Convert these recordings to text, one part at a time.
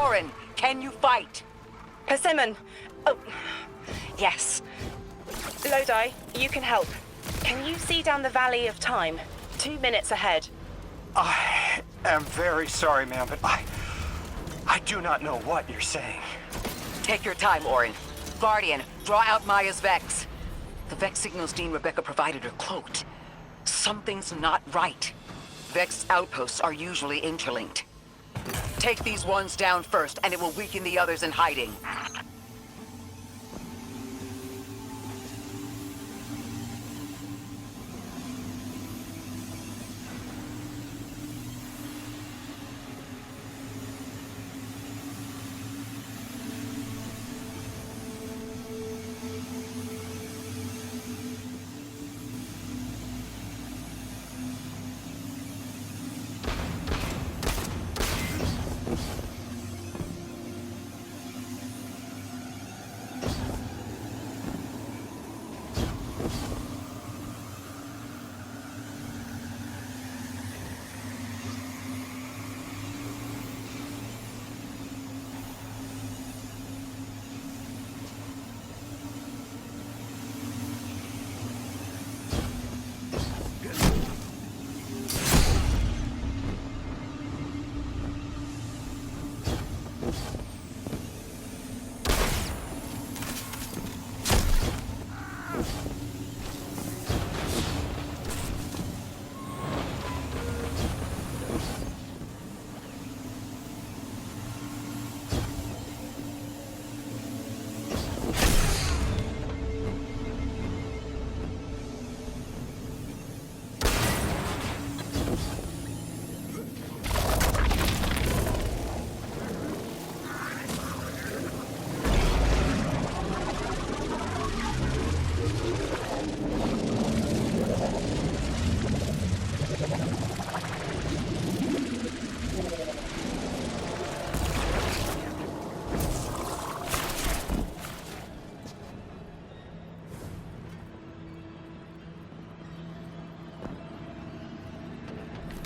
Orin, can you fight? Persimmon! Oh, yes. Lodi, you can help. Can you see down the Valley of Time? 2 minutes ahead. I am very sorry, ma'am, but I do not know what you're saying. Take your time, Orin. Guardian, draw out Maya's Vex. The Vex signals Dean Rebecca provided are cloaked. Something's not right. Vex outposts are usually interlinked. Take these ones down first, and it will weaken the others in hiding.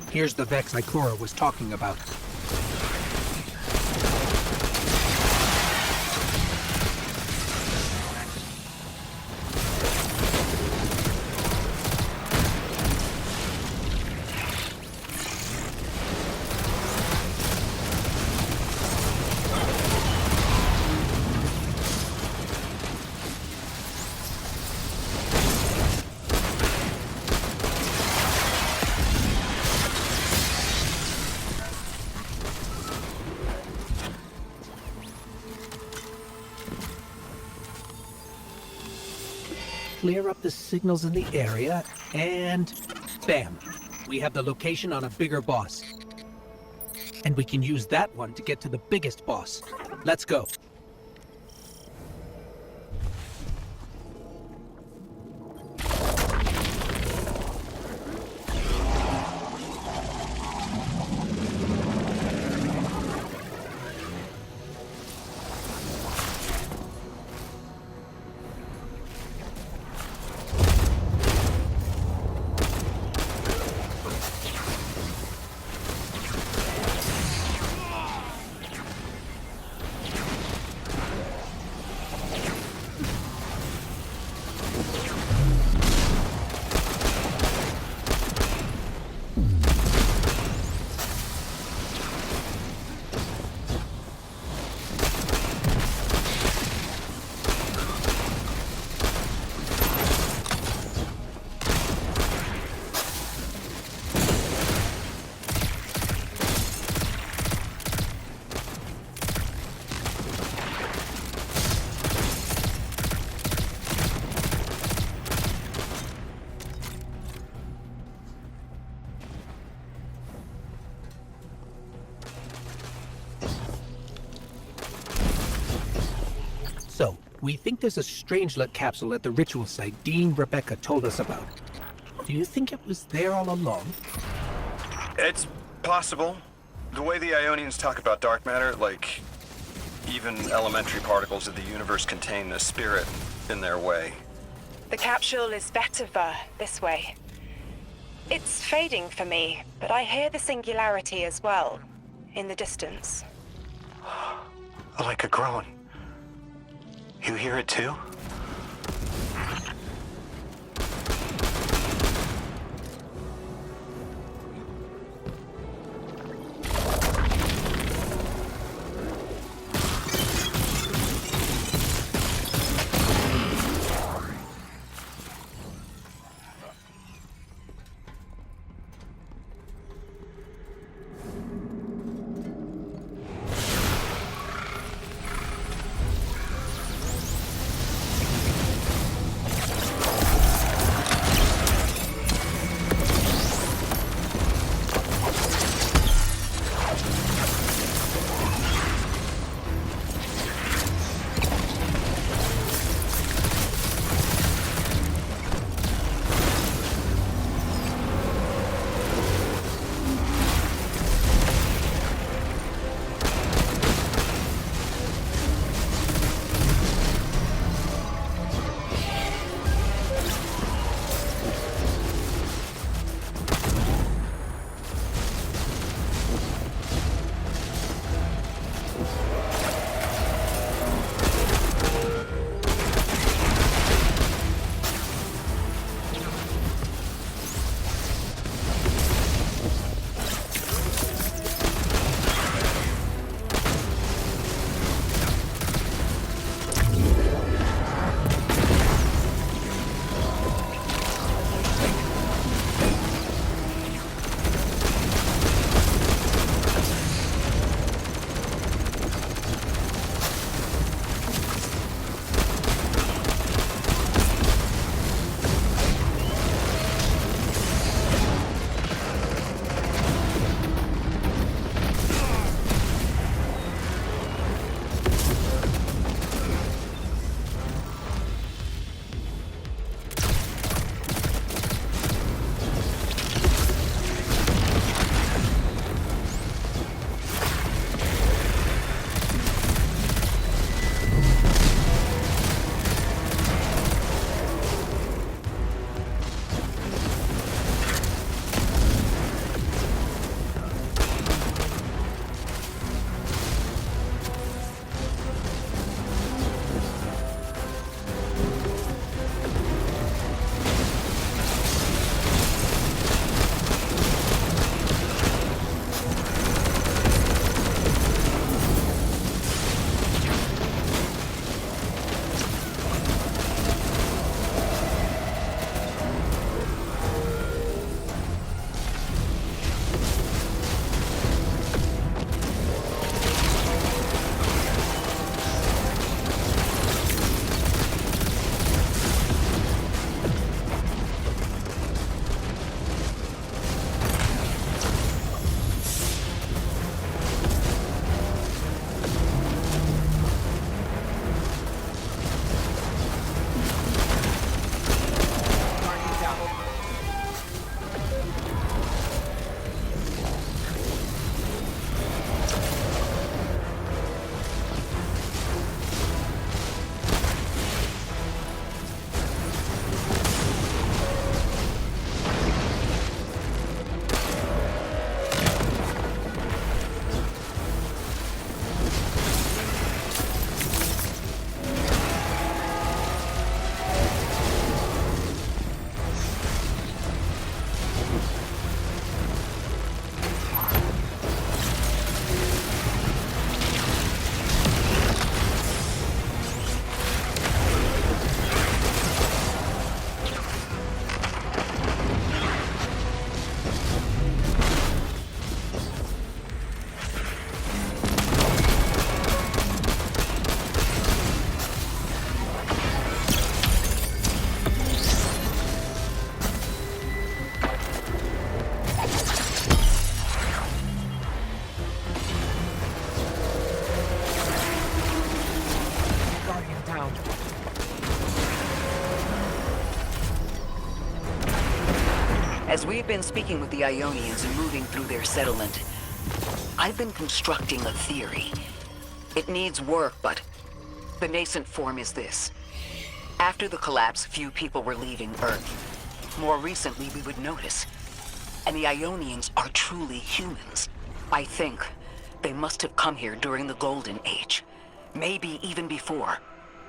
Here's the Vex Ikora was talking about. Clear up the signals in the area, and bam! We have the location on a bigger boss. And we can use that one to get to the biggest boss. Let's go. So, we think there's a Strangelet capsule at the ritual site Dean Rebecca told us about. Do you think it was there all along? It's possible. The way the Ionians talk about dark matter, like, even elementary particles of the universe contain a spirit in their way. The capsule is better this way. It's fading for me, but I hear the singularity as well, in the distance. Like a groan. You hear it too? As we've been speaking with the Ionians and moving through their settlement, I've been constructing a theory. It needs work, but the nascent form is this. After the collapse, few people were leaving Earth. More recently, we would notice. And the Ionians are truly humans. I think they must have come here during the Golden Age. Maybe even before.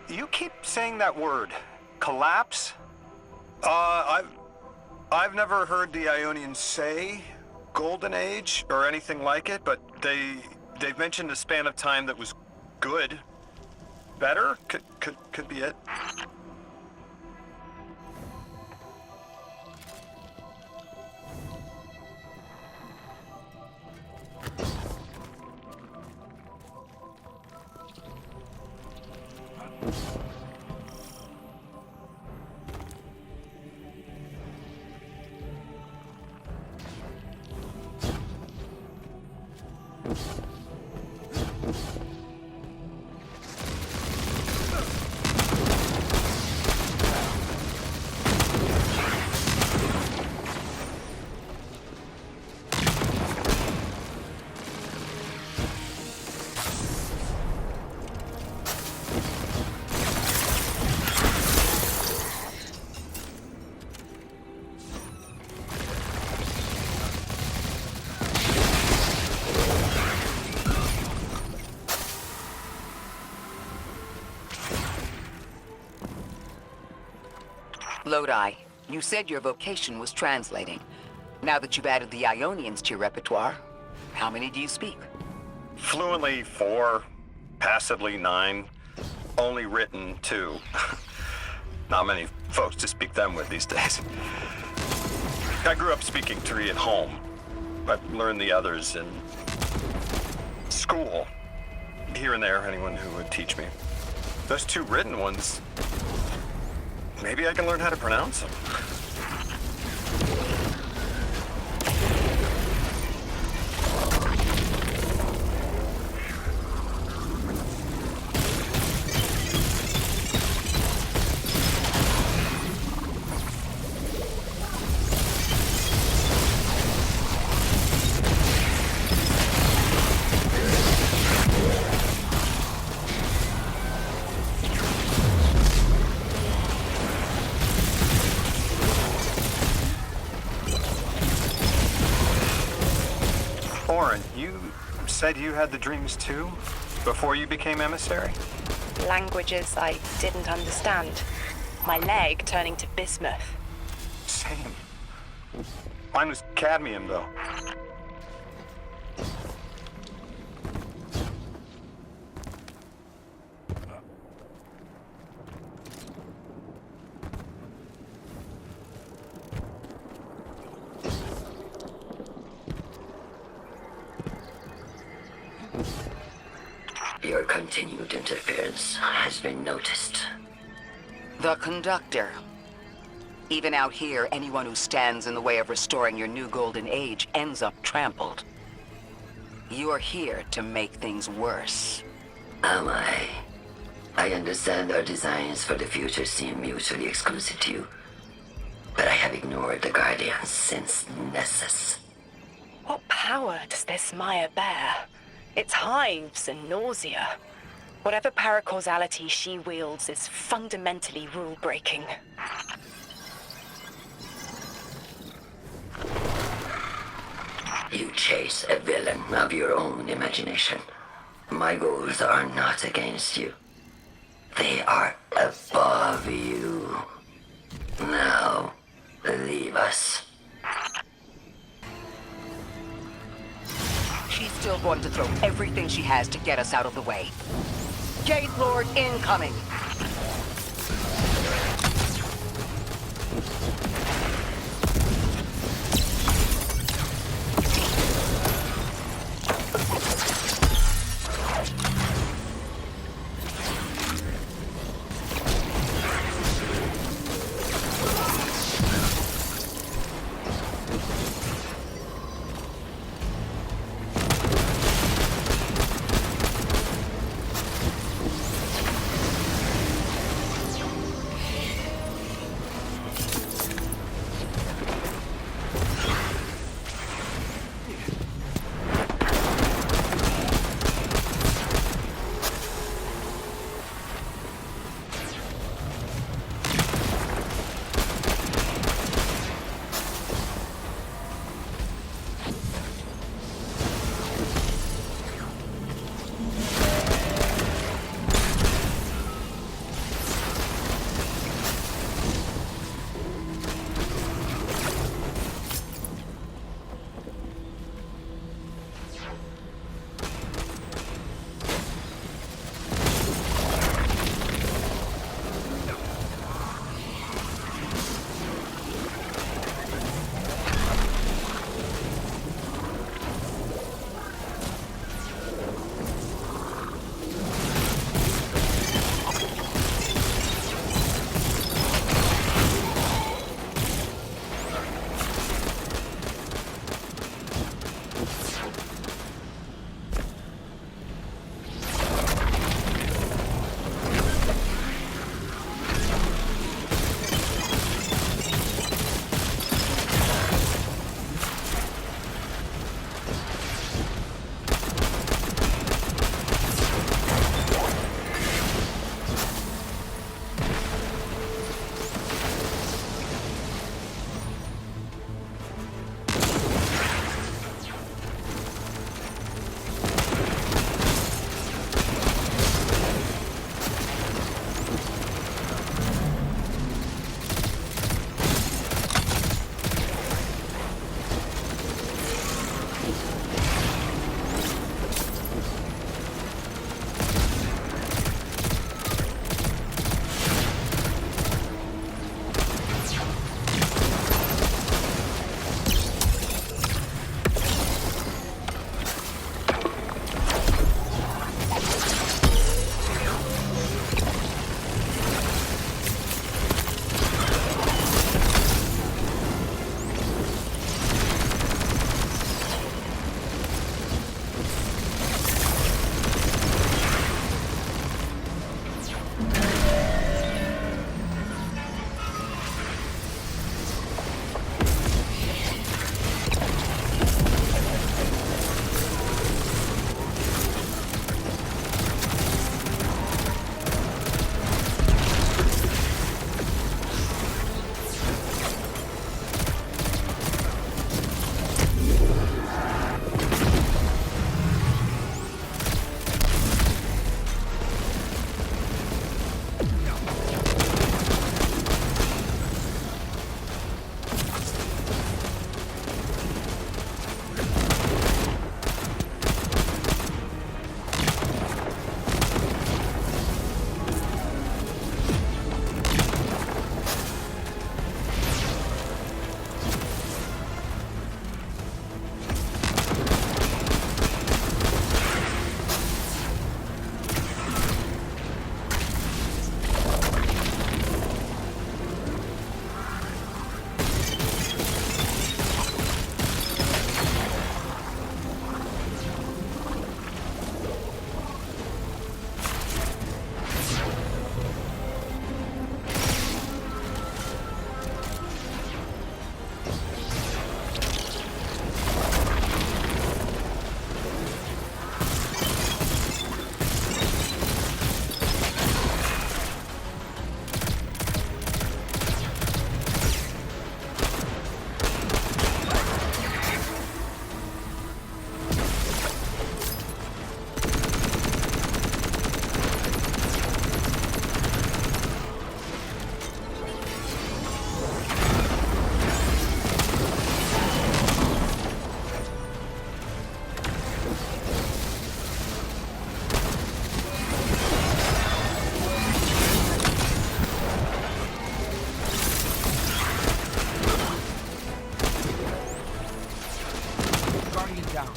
You keep saying that word. Collapse? I've never heard the Ionians say Golden Age or anything like it, but they've mentioned a span of time that was good. Better? Could be it. Lodi, you said your vocation was translating. Now that you've added the Ionians to your repertoire, how many do you speak? Fluently 4, passably 9, only written 2. Not many folks to speak them with these days. I grew up speaking 3 at home. I've learned the others in school. Here and there, anyone who would teach me. Those 2 written ones, maybe I can learn how to pronounce them. Orin, you said you had the dreams too? Before you became emissary? Languages I didn't understand. My leg turning to bismuth. Same. Mine was cadmium, though. Your continued interference has been noticed. The conductor. Even out here, anyone who stands in the way of restoring your new golden age ends up trampled. You're here to make things worse. Am I? I understand our designs for the future seem mutually exclusive to you, but I have ignored the Guardians since Nessus. What power does this Maya bear? It's hives and nausea. Whatever paracausality she wields is fundamentally rule-breaking. You chase a villain of your own imagination. My goals are not against you. They are above you. Now, leave us. She's still going to throw everything she has to get us out of the way. Gate Lord incoming! down.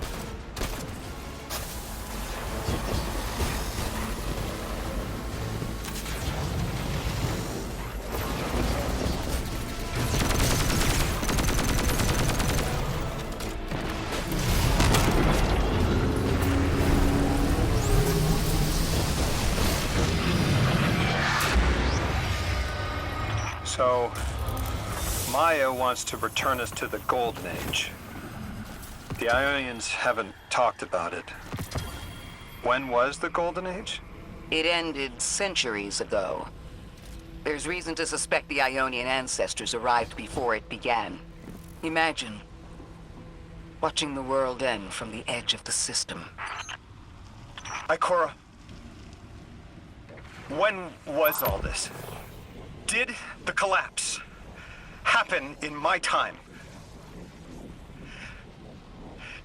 So, Maya wants to return us to the Golden Age. The Ionians haven't talked about it. When was the Golden Age? It ended centuries ago. There's reason to suspect the Ionian ancestors arrived before it began. Imagine watching the world end from the edge of the system. Ikora, when was all this? Did the collapse happen in my time?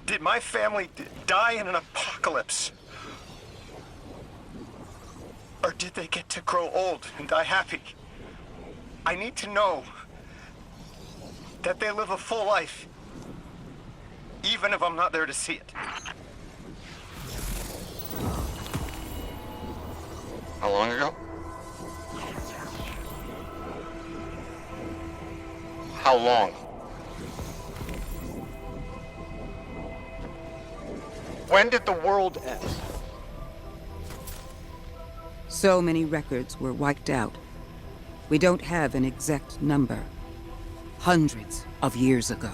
Did my family die in an apocalypse? Or did they get to grow old and die happy? I need to know that they live a full life, even if I'm not there to see it. How long ago? How long? When did the world end? So many records were wiped out. We don't have an exact number. Hundreds of years ago.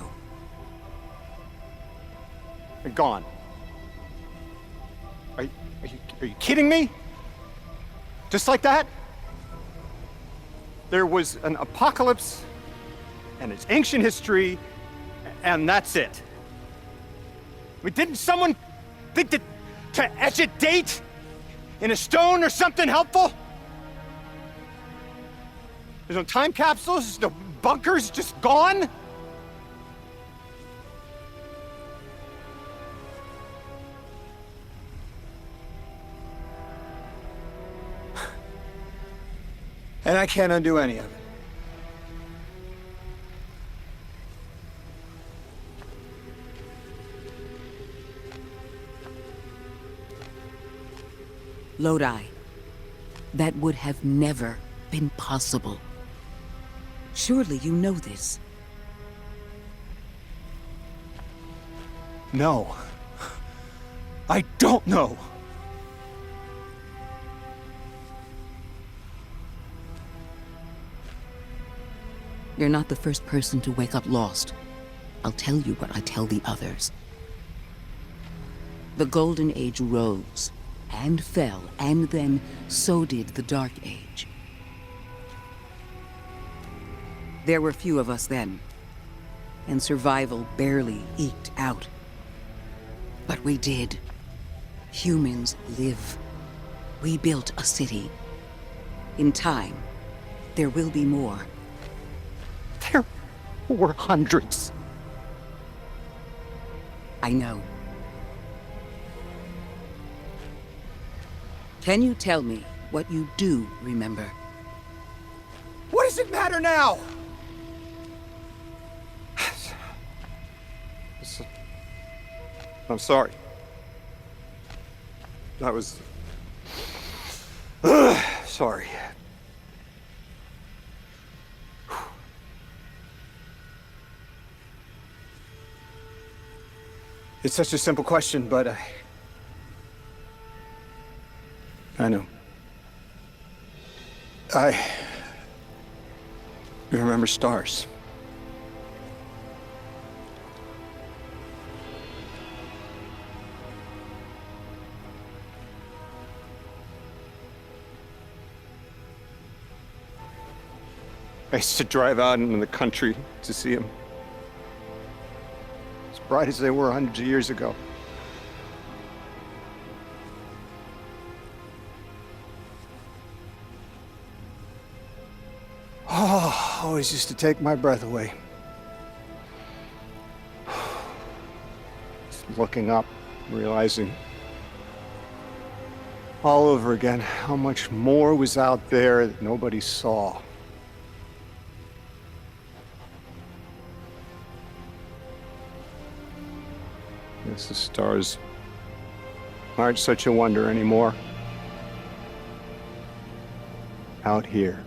They're gone. Are you kidding me? Just like that? There was an apocalypse, and it's ancient history, and that's it. I mean, didn't someone think that to etch a date in a stone or something helpful? There's no time capsules, no bunkers, just gone? And I can't undo any of it. Lodi. That would have never been possible. Surely you know this. No. I don't know. You're not the first person to wake up lost. I'll tell you what I tell the others. The Golden Age rose, and fell, and then so did the Dark Age. There were few of us then, and survival barely eked out. But we did. Humans live. We built a city. In time, there will be more. There were hundreds. I know. Can you tell me what you do remember? What does it matter now? I'm sorry. I was... sorry. It's such a simple question, but I know. I remember stars. I used to drive out into the country to see them. As bright as they were hundreds of years ago. Oh, always used to take my breath away. Just looking up, realizing all over again how much more was out there that nobody saw. Guess the stars aren't such a wonder anymore. Out here.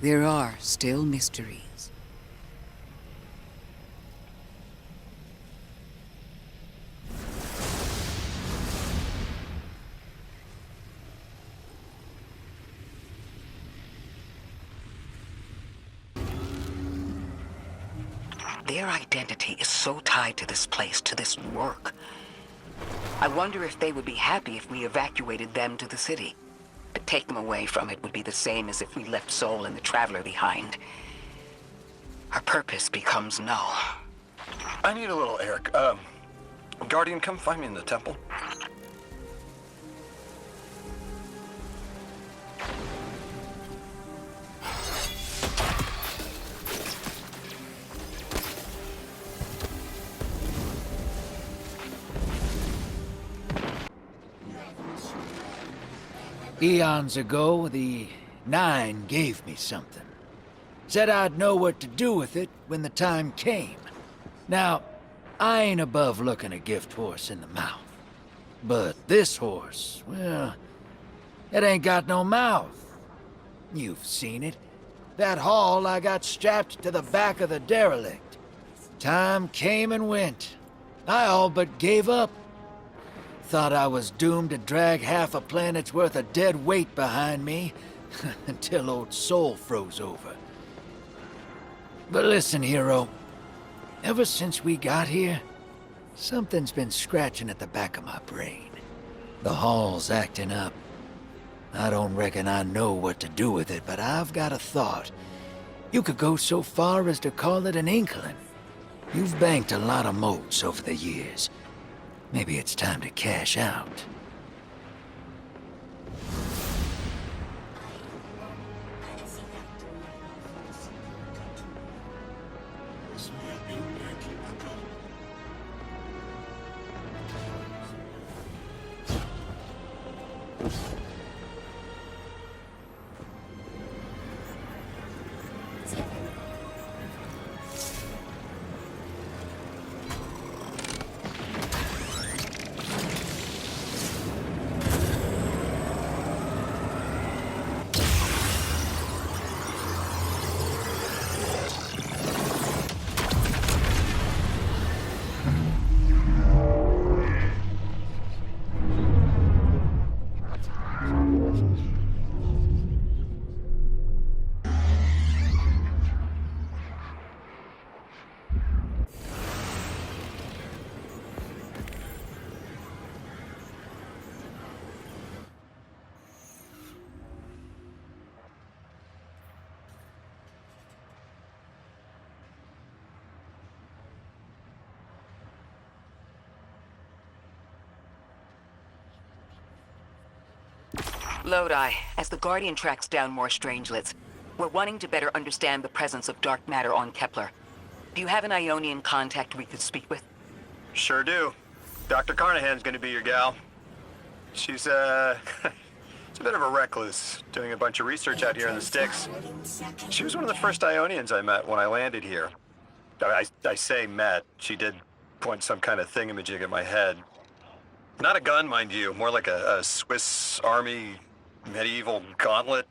There are still mysteries. Their identity is so tied to this place, to this work. I wonder if they would be happy if we evacuated them to the city. To take them away from it would be the same as if we left Soul and the Traveler behind. Our purpose becomes null. I need a little Eric. Guardian, come find me in the temple. Eons ago, the Nine gave me something. Said I'd know what to do with it when the time came. Now, I ain't above looking a gift horse in the mouth. But this horse, well, it ain't got no mouth. You've seen it. That haul I got strapped to the back of the derelict. Time came and went. I all but gave up. Thought I was doomed to drag half a planet's worth of dead weight behind me until old Soul froze over. But listen, hero. Ever since we got here, something's been scratching at the back of my brain. The hall's acting up. I don't reckon I know what to do with it, but I've got a thought. You could go so far as to call it an inkling. You've banked a lot of motes over the years. Maybe it's time to cash out. Lodi, as the Guardian tracks down more strangelets, we're wanting to better understand the presence of dark matter on Kepler. Do you have an Ionian contact we could speak with? Sure do. Dr. Carnahan's gonna be your gal. She's, she's a bit of a recluse, doing a bunch of research out here in the sticks. She was one of the first Ionians I met when I landed here. I say met. She did point some kind of thingamajig at my head. Not a gun, mind you, more like a Swiss Army medieval gauntlet.